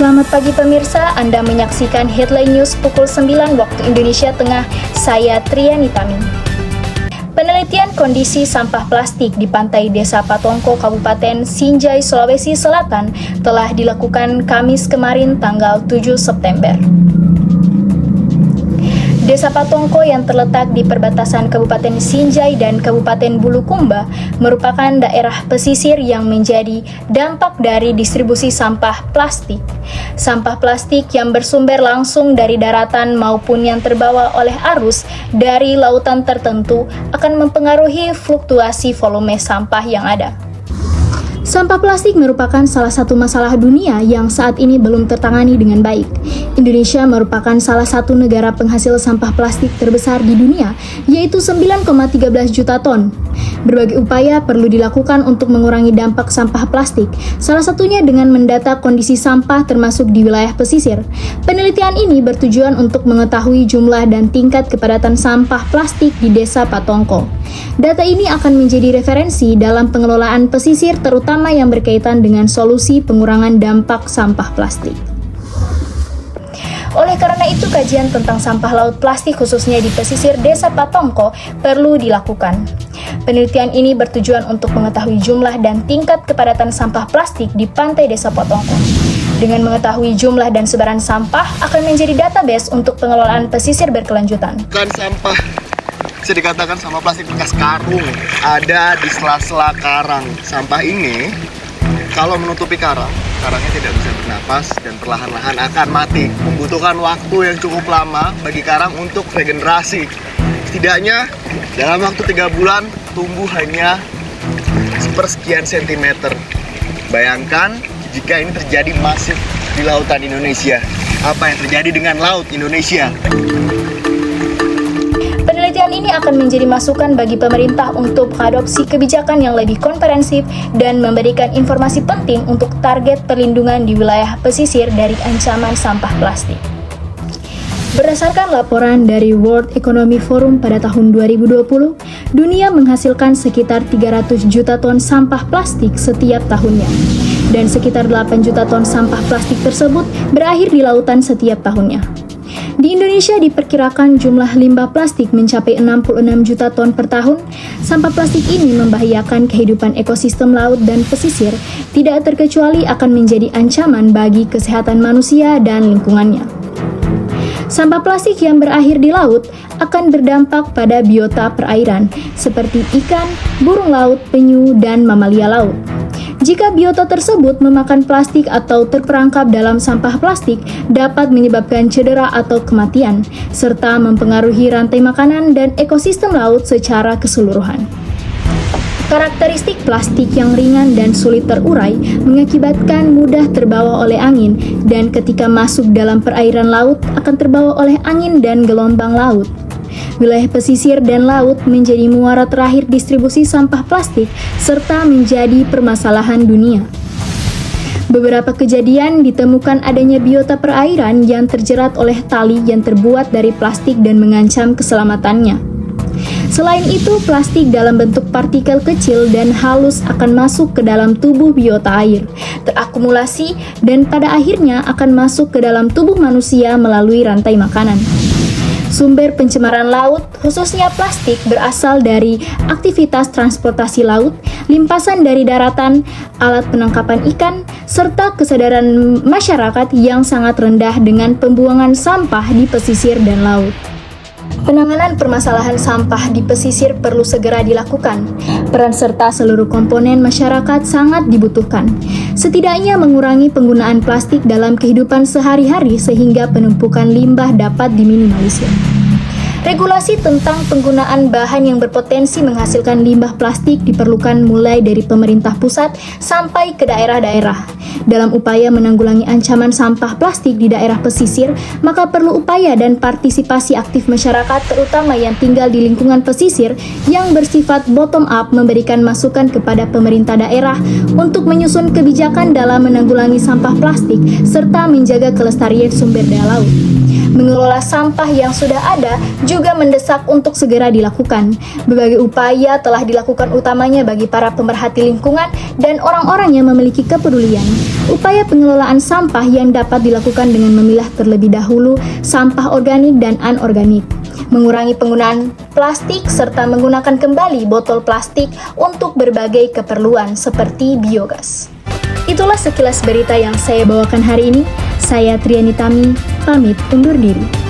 Selamat pagi pemirsa, Anda menyaksikan Headline News pukul 9 waktu Indonesia Tengah, saya Triani Tami. Penelitian kondisi sampah plastik di pantai Desa Patongko, Kabupaten Sinjai, Sulawesi Selatan telah dilakukan Kamis kemarin tanggal 7 September. Desa Patongko yang terletak di perbatasan Kabupaten Sinjai dan Kabupaten Bulukumba merupakan daerah pesisir yang menjadi dampak dari distribusi sampah plastik. Sampah plastik yang bersumber langsung dari daratan maupun yang terbawa oleh arus dari lautan tertentu akan mempengaruhi fluktuasi volume sampah yang ada. Sampah plastik merupakan salah satu masalah dunia yang saat ini belum tertangani dengan baik. Indonesia merupakan salah satu negara penghasil sampah plastik terbesar di dunia, yaitu 9,13 juta ton. Berbagai upaya perlu dilakukan untuk mengurangi dampak sampah plastik, salah satunya dengan mendata kondisi sampah termasuk di wilayah pesisir. Penelitian ini bertujuan untuk mengetahui jumlah dan tingkat kepadatan sampah plastik di Desa Patongko. Data ini akan menjadi referensi dalam pengelolaan pesisir terutama yang berkaitan dengan solusi pengurangan dampak sampah plastik. Oleh karena itu, kajian tentang sampah laut plastik khususnya di pesisir Desa Patongko perlu dilakukan. Penelitian ini bertujuan untuk mengetahui jumlah dan tingkat kepadatan sampah plastik di pantai Desa Patongko. Dengan mengetahui jumlah dan sebaran sampah akan menjadi database untuk pengelolaan pesisir berkelanjutan. Bukan sampah, bisa dikatakan sampah plastik bekas karung ada di sela-sela karang. Sampah ini kalau menutupi karangnya tidak bisa bernapas dan perlahan-lahan akan mati. Membutuhkan waktu yang cukup lama bagi karang untuk regenerasi. Setidaknya dalam waktu 3 bulan tumbuh hanya sepersekian sentimeter. Bayangkan jika ini terjadi masif di lautan Indonesia. Apa yang terjadi dengan laut Indonesia? Penelitian ini akan menjadi masukan bagi pemerintah untuk mengadopsi kebijakan yang lebih komprehensif dan memberikan informasi penting untuk target perlindungan di wilayah pesisir dari ancaman sampah plastik. Berdasarkan laporan dari World Economic Forum pada tahun 2020, dunia menghasilkan sekitar 300 juta ton sampah plastik setiap tahunnya. Dan sekitar 8 juta ton sampah plastik tersebut berakhir di lautan setiap tahunnya. Di Indonesia diperkirakan jumlah limbah plastik mencapai 66 juta ton per tahun. Sampah plastik ini membahayakan kehidupan ekosistem laut dan pesisir, tidak terkecuali akan menjadi ancaman bagi kesehatan manusia dan lingkungannya. Sampah plastik yang berakhir di laut akan berdampak pada biota perairan, seperti ikan, burung laut, penyu, dan mamalia laut. Jika biota tersebut memakan plastik atau terperangkap dalam sampah plastik, dapat menyebabkan cedera atau kematian, serta mempengaruhi rantai makanan dan ekosistem laut secara keseluruhan. Karakteristik plastik yang ringan dan sulit terurai mengakibatkan mudah terbawa oleh angin, dan ketika masuk dalam perairan laut akan terbawa oleh angin dan gelombang laut. Wilayah pesisir dan laut menjadi muara terakhir distribusi sampah plastik serta menjadi permasalahan dunia. Beberapa kejadian ditemukan adanya biota perairan yang terjerat oleh tali yang terbuat dari plastik dan mengancam keselamatannya. Selain itu, plastik dalam bentuk partikel kecil dan halus akan masuk ke dalam tubuh biota air, terakumulasi, dan pada akhirnya akan masuk ke dalam tubuh manusia melalui rantai makanan. Sumber pencemaran laut, khususnya plastik, berasal dari aktivitas transportasi laut, limpasan dari daratan, alat penangkapan ikan, serta kesadaran masyarakat yang sangat rendah dengan pembuangan sampah di pesisir dan laut. Penanganan permasalahan sampah di pesisir perlu segera dilakukan. Peran serta seluruh komponen masyarakat sangat dibutuhkan. Setidaknya mengurangi penggunaan plastik dalam kehidupan sehari-hari sehingga penumpukan limbah dapat diminimalisir. Regulasi tentang penggunaan bahan yang berpotensi menghasilkan limbah plastik diperlukan mulai dari pemerintah pusat sampai ke daerah-daerah. Dalam upaya menanggulangi ancaman sampah plastik di daerah pesisir, maka perlu upaya dan partisipasi aktif masyarakat terutama yang tinggal di lingkungan pesisir yang bersifat bottom up memberikan masukan kepada pemerintah daerah untuk menyusun kebijakan dalam menanggulangi sampah plastik serta menjaga kelestarian sumber daya laut. Mengelola sampah yang sudah ada juga mendesak untuk segera dilakukan. Berbagai upaya telah dilakukan utamanya bagi para pemerhati lingkungan dan orang-orang yang memiliki kepedulian. Upaya pengelolaan sampah yang dapat dilakukan dengan memilah terlebih dahulu sampah organik dan anorganik, mengurangi penggunaan plastik, serta menggunakan kembali botol plastik untuk berbagai keperluan seperti biogas. Itulah sekilas berita yang saya bawakan hari ini. Saya Triani Tami, pamit undur diri.